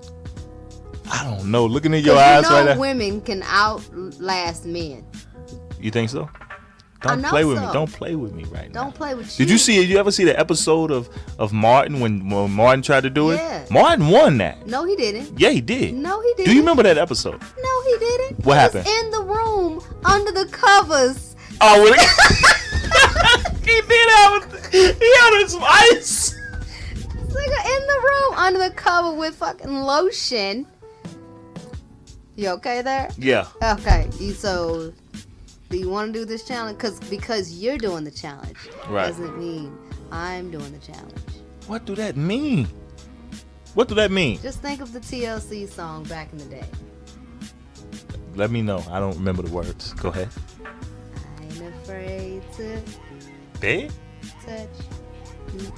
I don't know. Looking in your 'Cause eyes you know right now. women can outlast men. You think so? I Don't know play with so. me. Don't play with me right now. Don't play with you. Did you ever see the episode of Martin when Martin tried to do it? Yeah. Martin won that. No, he didn't. Yeah, he did. No, he didn't. Do you remember that episode? No, he didn't. What He happened? was in the room under the covers. Oh, really? He had some ice. This nigga in the room under the cover with fucking lotion. You okay there? Yeah. Okay. So Do you want to do this challenge? Because you're doing the challenge doesn't mean I'm doing the challenge. What do that mean? What do that mean? Just think of the TLC song back in the day. Let me know. I don't remember the words. Go ahead. I ain't afraid to touch you.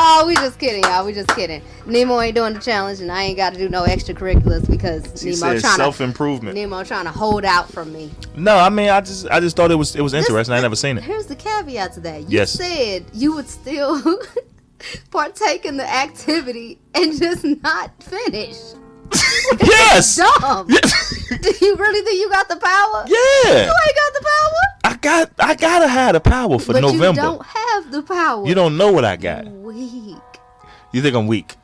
Oh, we just kidding, y'all. We just kidding. Nemo ain't doing the challenge, and I ain't got to do no extracurriculars because Nemo trying self-improvement. Nemo trying to hold out from me. No, I mean I just thought it was interesting. I never seen it. Here's the caveat to that. You said you would still partake in the activity and just not finish. Yes. Dumb. Yes. Do you really think you got the power? Yeah. You ain't got the power. I gotta have the power for November. But you don't have the power. You don't know what I got. Weak. You think I'm weak?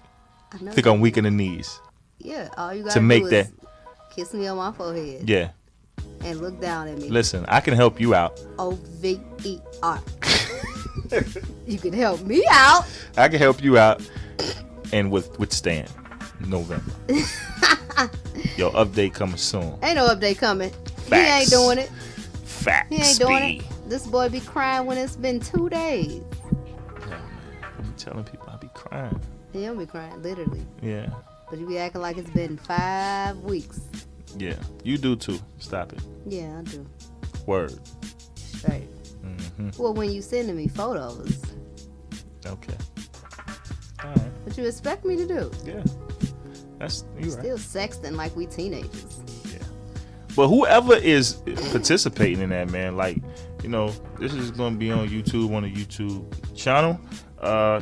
I know. Think I'm weak in the knees? Yeah. All you got to make do that. Is kiss me on my forehead. Yeah. And look down at me. Listen, I can help you out. OVER. You can help me out. I can help you out and withstand November. Yo, update coming soon. Ain't no update coming. Facts. He ain't doing it. Facts. He ain't doing it. This boy be crying when it's been 2 days. Yeah, man. I be telling people I be crying. He don't be crying, literally. Yeah. But you be acting like it's been 5 weeks. Yeah. You do too. Stop it. Yeah, I do. Word. Straight. Mm-hmm. Well, when you sending me photos. Okay. All right. What you expect me to do? Yeah. You right. Still sexting like we teenagers. Yeah. But whoever is participating in that, man, like, you know, this is going to be on YouTube, on the YouTube channel.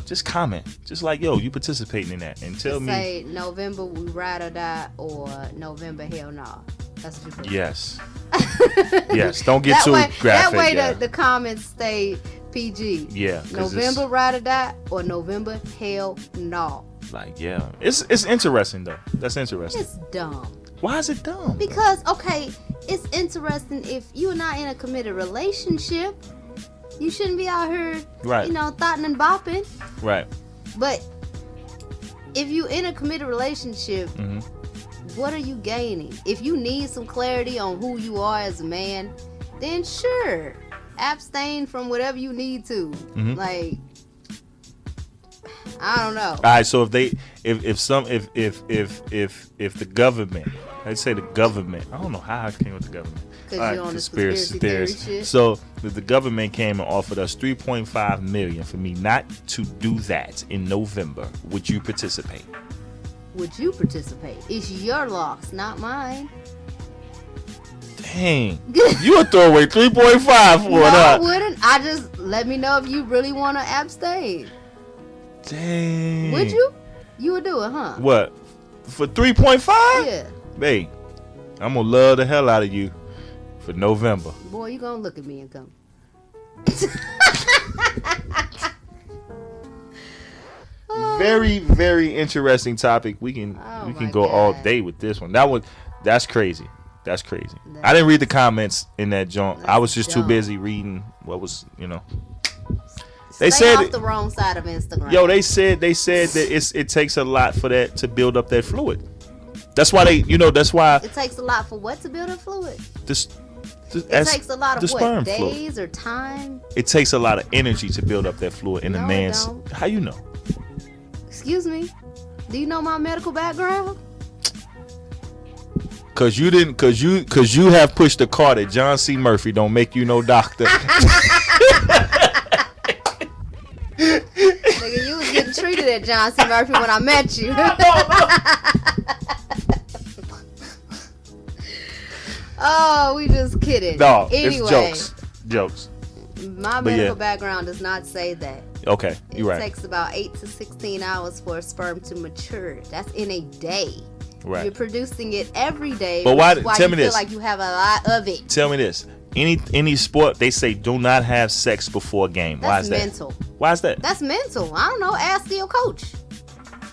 Just comment. Just like, yo, you participating in that. And tell me. Say November we ride or die or November hell nah. That's what you put. Yes. Yes. Don't get too graphic. That way the comments stay PG. Yeah. November ride or die or November hell nah. Like, yeah. It's interesting, though. That's interesting. It's dumb. Why is it dumb? Because, okay, it's interesting if you're not in a committed relationship. You shouldn't be out here, right, you know, thotting and bopping. Right. But if you're in a committed relationship, mm-hmm, what are you gaining? If you need some clarity on who you are as a man, then sure, abstain from whatever you need to. Mm-hmm. Like, I don't know. All right, so if the government, let's say the government, I don't know how I came with the government. Because you're on conspiracy theory shit. So if the government came and offered us $3.5 million for me not to do that in November, would you participate? Would you participate? It's your loss, not mine. Dang. You would throw away 3.5 for it, No, huh? I wouldn't. I just let me know if you really want to abstain. Dang. Would you? You would do it, huh? What? For 3.5? Yeah. Babe, I'm going to love the hell out of you for November. Boy, you going to look at me and come. Very, very interesting topic. We can go all day with this one. That's crazy. That's crazy. I didn't read the comments in that junk. I was just too busy reading what was, you know. They Stay said off the wrong side of Instagram. Yo, they said that it takes a lot for that to build up that fluid. That's why it takes a lot for what to build up fluid? It takes a lot of what? fluid. Days or time? It takes a lot of energy to build up that fluid in a man's. How you know? Excuse me. Do you know my medical background? Cause you have pushed the car that John C. Murphy don't make you no doctor. Nigga, you was getting treated at John C. Murphy when I met you. Oh, we just kidding. No, anyway, it's jokes. My medical background does not say that. Okay, you're right. It takes about 8 to 16 hours for a sperm to mature. That's in a day. Right. You're producing it every day. But why? Tell me this. Feel like you have a lot of it. Tell me this. Any sport, they say do not have sex before a game. Why is that? That's mental. Why is that? That's mental. I don't know. Ask your coach.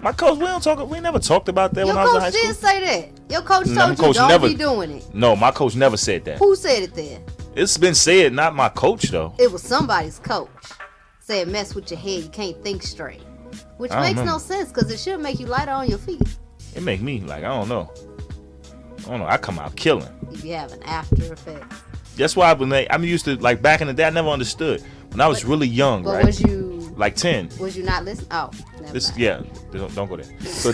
My coach, we never talked about that when I was in high school. Your coach didn't say that. Your coach told you don't be doing it. No, my coach never said that. Who said it then? It's been said, not my coach though. It was somebody's coach. Said mess with your head, you can't think straight. Which makes no sense because it should make you lighter on your feet. It make me like, I don't know. don't know. I come out killing. You be having after effects. That's why I'm used to, like, back in the day, I never understood. When I was really young, but right? was you like 10? Was you not listening? Oh, never mind. Yeah, don't go there. So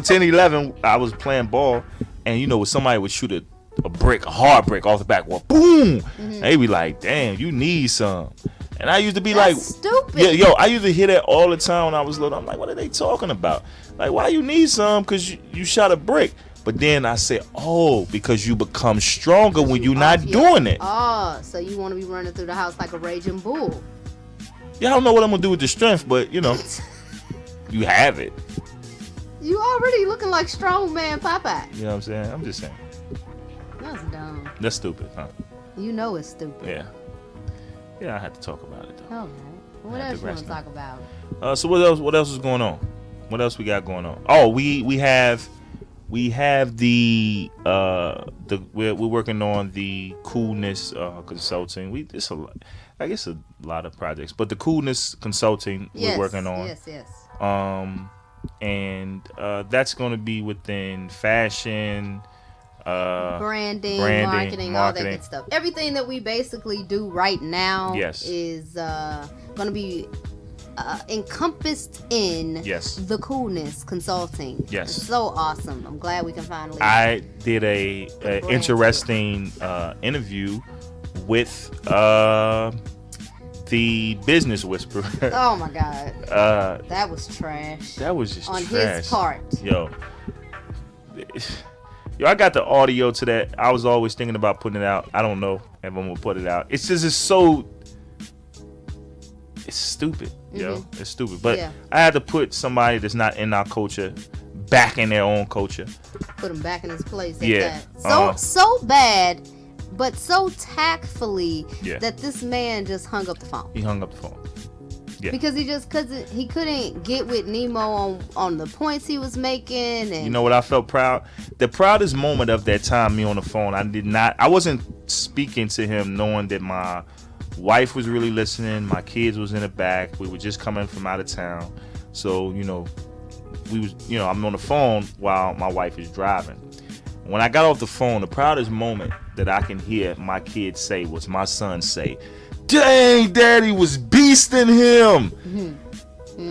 10, 11, I was playing ball, and when somebody would shoot a brick, a hard brick off the back wall, boom, they be like, damn, you need some. And I used to be That's like, stupid. Yeah, I used to hear that all the time when I was little. I'm like, what are they talking about? Like, why you need some? Because you shot a brick. But then I said, oh, because you become stronger when you're not doing it. Oh, so you want to be running through the house like a raging bull. Yeah, I don't know what I'm going to do with the strength, but, you have it. You already looking like strongman Popeye. You know what I'm saying? I'm just saying. That's dumb. That's stupid, huh? You know it's stupid. Yeah. Yeah, I had to talk about it, though. Okay. What else you want to talk about? So what else is going on? What else we got going on? Oh, we have the we're working on the coolness consulting. I guess a lot of projects, but the coolness consulting we're working on. Yes. And that's going to be within fashion, branding, marketing, all that good stuff. Everything that we basically do right now is going to be encompassed in the coolness consulting. Yes. It's so awesome. I'm glad we can finally. I did a interesting interview with the business whisperer. Oh my God. That was trash. That was just on trash. his part. Yo, I got the audio to that. I was always thinking about putting it out. I don't know if I'm gonna put it out. It's just it's stupid. Yo, it's stupid. But I had to put somebody that's not in our culture back in their own culture. Put him back in his place. Yeah. So bad, but so tactfully that this man just hung up the phone. He hung up the phone. Yeah. Because he couldn't get with Nemo on the points he was making. And you know what I felt proud? The proudest moment of that time, me on the phone, I wasn't speaking to him knowing that my wife was really listening. My kids was in the back. We were just coming from out of town. So, I'm on the phone while my wife is driving. When I got off the phone, the proudest moment that I can hear my kids say was my son say, "Dang, Daddy was beasting him."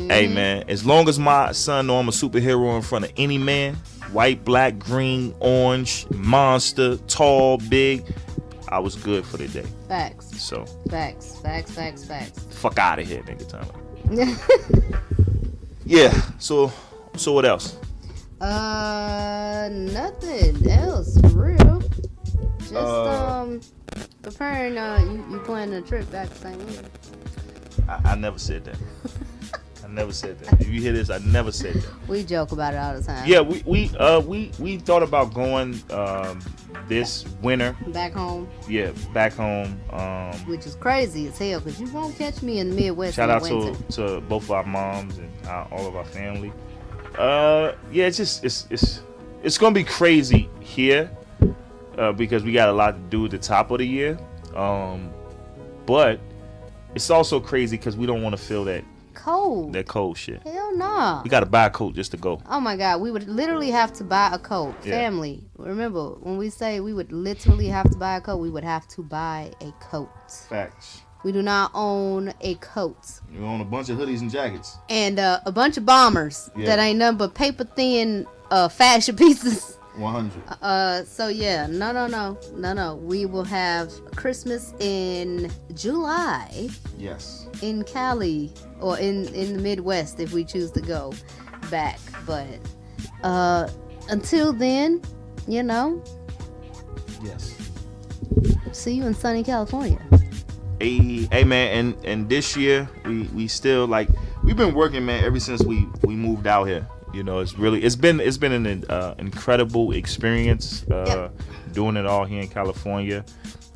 Hey, man, as long as my son know I'm a superhero in front of any man, white, black, green, orange, monster, tall, big, I was good for the day. Facts. So. Facts. Fuck out of here, nigga. Yeah. So what else? Nothing else for real. Just preparing. You planning a trip back to St. Louis? I never said that. I never said that. If you hear this, I never said that. We joke about it all the time. Yeah, we thought about going this winter back home. Yeah, back home. Which is crazy as hell because you won't catch me in the Midwest. Shout out winter. to both of our moms and all of our family. Yeah, it's gonna be crazy here because we got a lot to do at the top of the year. But it's also crazy because we don't want to feel that cold shit. Hell no. We gotta buy a coat just to go. Oh my God, we would literally have to buy a coat. Yeah. Family, remember when we say we would literally have to buy a coat, we would have to buy a coat. Facts. We do not own a coat. You own a bunch of hoodies and jackets. And a bunch of bombers that ain't nothing but paper thin fashion pieces. 100. So yeah, no. We will have Christmas in July. Yes. In Cali or in the Midwest if we choose to go back. But until then, Yes. See you in sunny California. Hey man, and this year we still we've been working, man, ever since we moved out here. It's been an incredible experience doing it all here in California.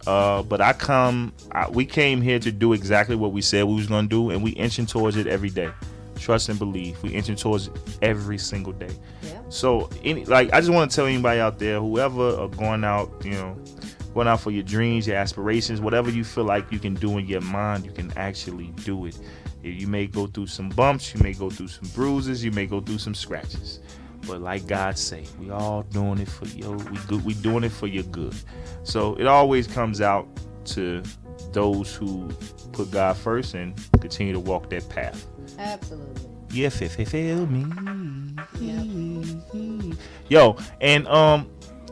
But we came here to do exactly what we said we was gonna do, and we inching towards it every day. Trust and believe. We inching towards it every single day. Yeah. So I just want to tell anybody out there, whoever are going out, going out for your dreams, your aspirations, whatever you feel like you can do in your mind, you can actually do it. You may go through some bumps, you may go through some bruises, you may go through some scratches. But like God say, we all doing it for you. We doing it for your good. So it always comes out to those who put God first and continue to walk that path. Absolutely. Yeah, feel me. Yep. Yo, and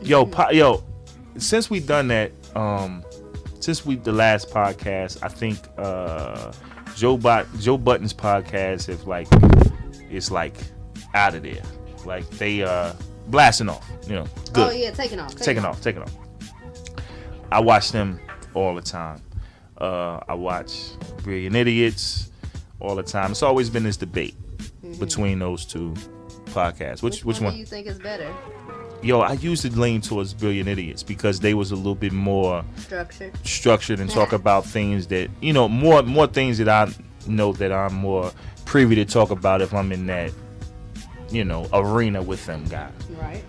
yo, since we done that, the last podcast, I think Joe Budden's podcast is like out of there. Like they blasting off, good. Oh yeah, taking off. I watch them all the time. I watch Brilliant Idiots all the time. It's always been this debate between those two podcasts. Which one do you think is better? Yo, I used to lean towards Brilliant Idiots because they was a little bit more structured and talk about things that, more things that I know that I'm more privy to talk about if I'm in that, arena with them guys. Right.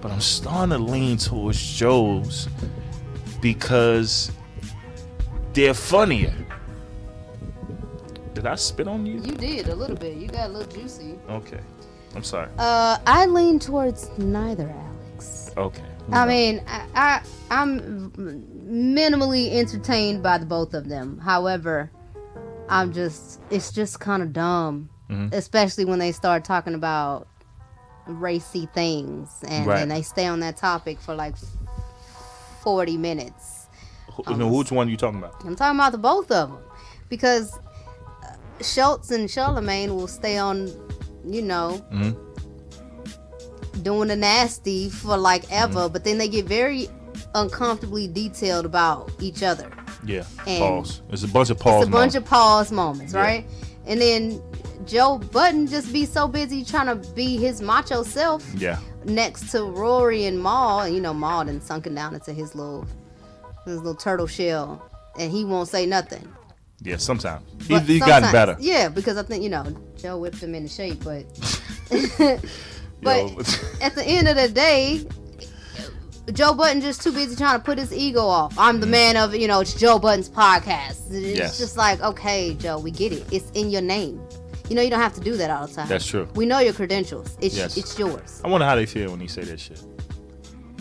But I'm starting to lean towards Joe's because they're funnier. Did I spit on you? You did a little bit. You got a little juicy. Okay. I'm sorry. I lean towards neither, Alex. Okay. I mean, I'm minimally entertained by the both of them. However, it's just kind of dumb, especially when they start talking about racy things and then they stay on that topic for like 40 minutes. Which one are you talking about? I'm talking about the both of them because Schultz and Charlemagne will stay on, doing the nasty for like ever, but then they get very uncomfortably detailed about each other. Yeah, and pause. It's a bunch of pause. It's a bunch of pause moments, right? And then Joe Budden just be so busy trying to be his macho self. Yeah. Next to Rory and Maul, Maul done sunken down into his little turtle shell, and he won't say nothing. Yeah, sometimes he's gotten better. Yeah, because I think Joe whipped him into shape, but at the end of the day, Joe Budden just too busy trying to put his ego off. I'm the man of it's Joe Budden's podcast. It's just like, okay, Joe, we get it. It's in your name. You don't have to do that all the time. That's true. We know your credentials. It's yours. I wonder how they feel when he say that shit.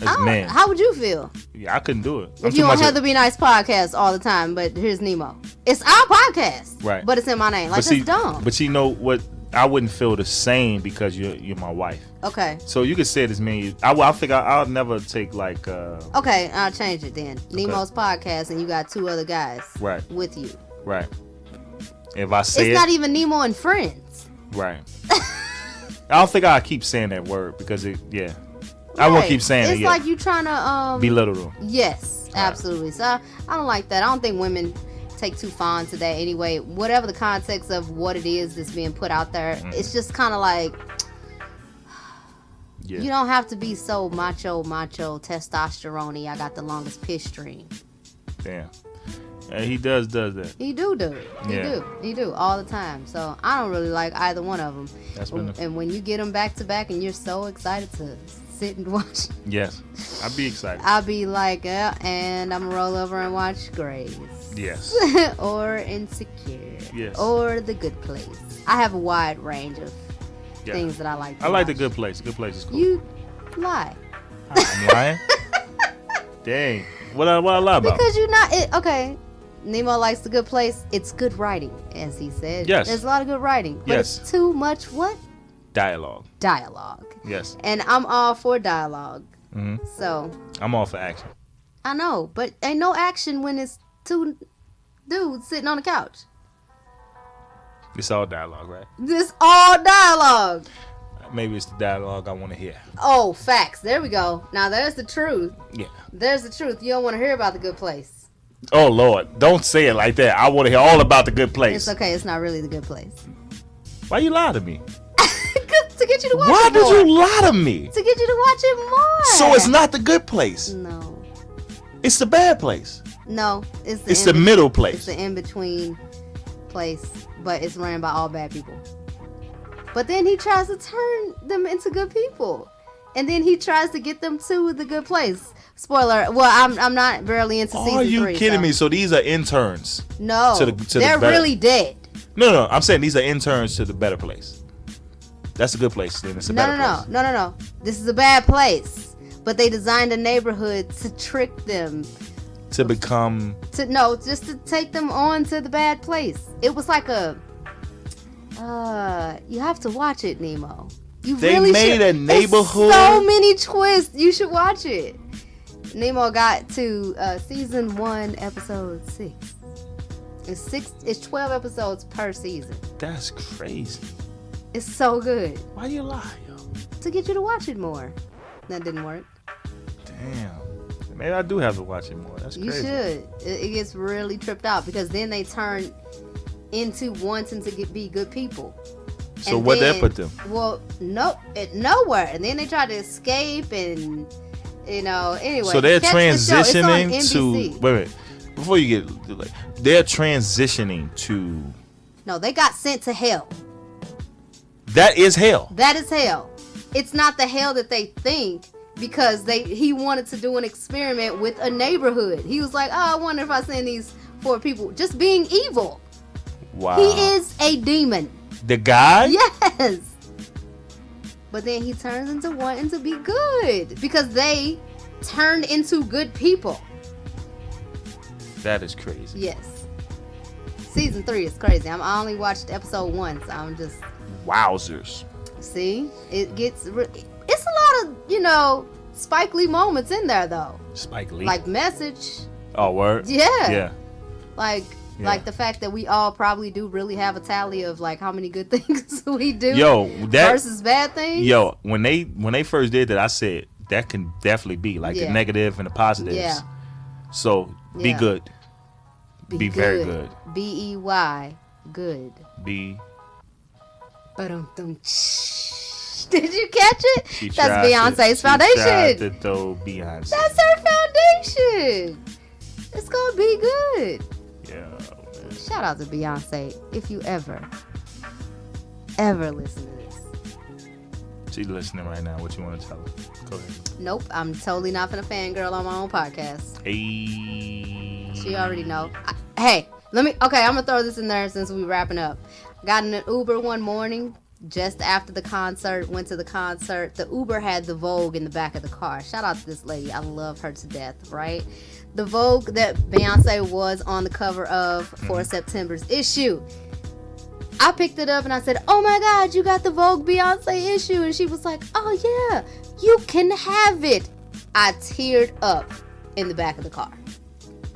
As a man. How would you feel? Yeah, I couldn't do it. If you on Heather Be Nice podcast all the time, but here's Nemo. It's our podcast, right? But it's in my name. Like, that's dumb. But you know what? I wouldn't feel the same because you're my wife. Okay. So you could say it as me. I think I'll never take like. Okay, I'll change it then. Nemo's podcast, and you got two other guys. Right. With you. Right. If I say it's not even Nemo and friends. Right. I don't think I'll keep saying that word because I won't keep saying it. It's like you trying to belittle them. Yes, absolutely. So I don't like that. I don't think women take too fond to that anyway. Whatever the context of what it is that's being put out there, it's just kind of like you don't have to be so macho, testosterone-y. I got the longest piss stream. Damn. And he does that. He do it. He do all the time. So I don't really like either one of them. And when you get them back to back and you're so excited to sit and watch. Yes, I'd be excited. I'll be like, and I'm gonna roll over and watch Grace. Yes. Or Insecure. Yes. Or The Good Place. I have a wide range of things that I like. I like The Good Place. The Good Place is cool. You lie. I'm lying. Dang. What I lie about? Because you're not. Okay. Nemo likes The Good Place. It's good writing, as he said. Yes. There's a lot of good writing. But it's too much what? Dialogue. Yes. And I'm all for dialogue. Mm-hmm. So. I'm all for action. I know, but ain't no action when it's two dudes sitting on the couch. It's all dialogue, right? This all dialogue. Maybe it's the dialogue I want to hear. Oh, facts. There we go. Now there's the truth. Yeah. There's the truth. You don't want to hear about The Good Place. Oh, Lord. Don't say it like that. I want to hear all about The Good Place. It's okay. It's not really The Good Place. Why you lie to me? To get you to watch Why it more. Why did you lie to me? To get you to watch it more. So it's not The Good Place. No. It's the bad place. No. It's the middle place. It's the in-between place, but it's ran by all bad people. But then he tries to turn them into good people. And then he tries to get them to the good place. Spoiler. Well, I'm not barely into season 3. Are you kidding me? So these are interns. No. They're really dead. No. I'm saying these are interns to the better place. That's a good place. Then it's a No, better place. no. This is a bad place. But they designed a neighborhood to trick them. To become. Just to take them on to the bad place. It was like a. You have to watch it, Nemo. They made a neighborhood. It's so many twists. You should watch it. Nemo got to season 1, episode 6. It's 12 episodes per season. That's crazy. It's so good. Why you lie, yo? To get you to watch it more. That didn't work. Damn. Maybe I do have to watch it more. That's crazy. You should. It gets really tripped out because then they turn into wanting to be good people. So where they put them? Well, nowhere. And then they try to escape and, anyway. So they're transitioning to... Wait. Before you get... they're transitioning to... No, they got sent to hell. That is hell. That is hell. It's not the hell that they think because he wanted to do an experiment with a neighborhood. He was like, I wonder if I send these 4 people just being evil. Wow. He is a demon. The guy? Yes. But then he turns into wanting to be good because they turned into good people. That is crazy. Yes. Season 3 is crazy. I only watched episode 1, so I'm just... Wowzers. See? It gets... It's a lot of, Spike Lee moments in there, though. Spike Lee? Like Message. Oh, word? Yeah. Yeah. Like the fact that we all probably do really have a tally of like how many good things we do versus bad things. Yo, when they first did that, I said that can definitely be like the negative and the positives. Yeah. So be good. Be good. Very good. BEY good. Be. Did you catch it? That's Beyonce's foundation. Tried to throw Beyonce. That's her foundation. It's gonna be good. Yeah. Man. Shout out to Beyonce if you ever listen to this. She's listening right now. What you want to tell her? Go ahead. Nope, I'm totally not finna fangirl on my own podcast. Hey. She already know. I'm gonna throw this in there since we wrapping up. Got in an Uber one morning just after the concert, went to the concert. The Uber had the Vogue in the back of the car. Shout out to this lady. I love her to death, right? The Vogue that Beyonce was on the cover of for September's issue. I picked it up and I said, oh my God, you got the Vogue Beyonce issue. And she was like, oh yeah, you can have it. I teared up in the back of the car.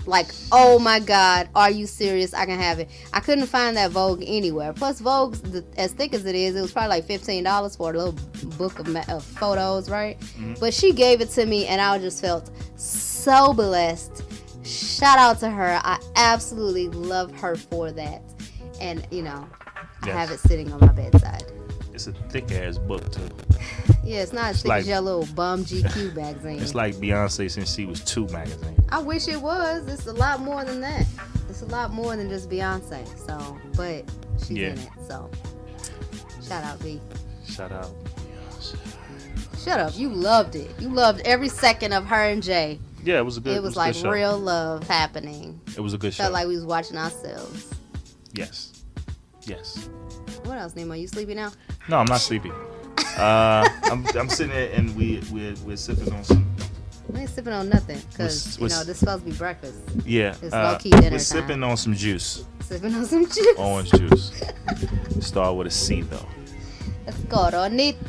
Like, oh my God, are you serious? I can have it. I couldn't find that Vogue anywhere. Plus, Vogue's, as thick as it is, it was probably like $15 for a little book of photos, right? Mm-hmm. But she gave it to me and I just felt so blessed. Shout out to her. I absolutely love her for that. And, I have it sitting on my bedside. It's a thick ass book too. Yeah, it's not as thick as your little bum GQ magazine. It's like Beyonce since she was 2 magazine. I wish it was. It's a lot more than that. It's a lot more than just Beyonce. So, but she's in it. So, shout out B. Shout out Beyonce. Shut up. You loved it. You loved every second of her and Jay. Yeah, it was a good. It was like real love happening. It was a good show. Felt like we was watching ourselves. Yes. What else, Nemo? You sleepy now? No, I'm not sleepy. I'm sitting there and we're sipping on some. We ain't sipping on nothing because this is supposed to be breakfast. Yeah, it's low key dinner we're sipping on some juice. Sipping on some juice. Orange juice. Start with a C though. It's Coronita.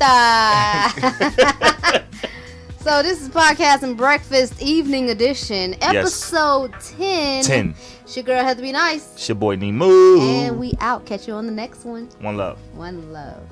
So this is Podcast and Breakfast Evening Edition, episode 10. 10. It's your girl had to be nice. It's your boy Nimo. And we out. Catch you on the next one. One love. One love.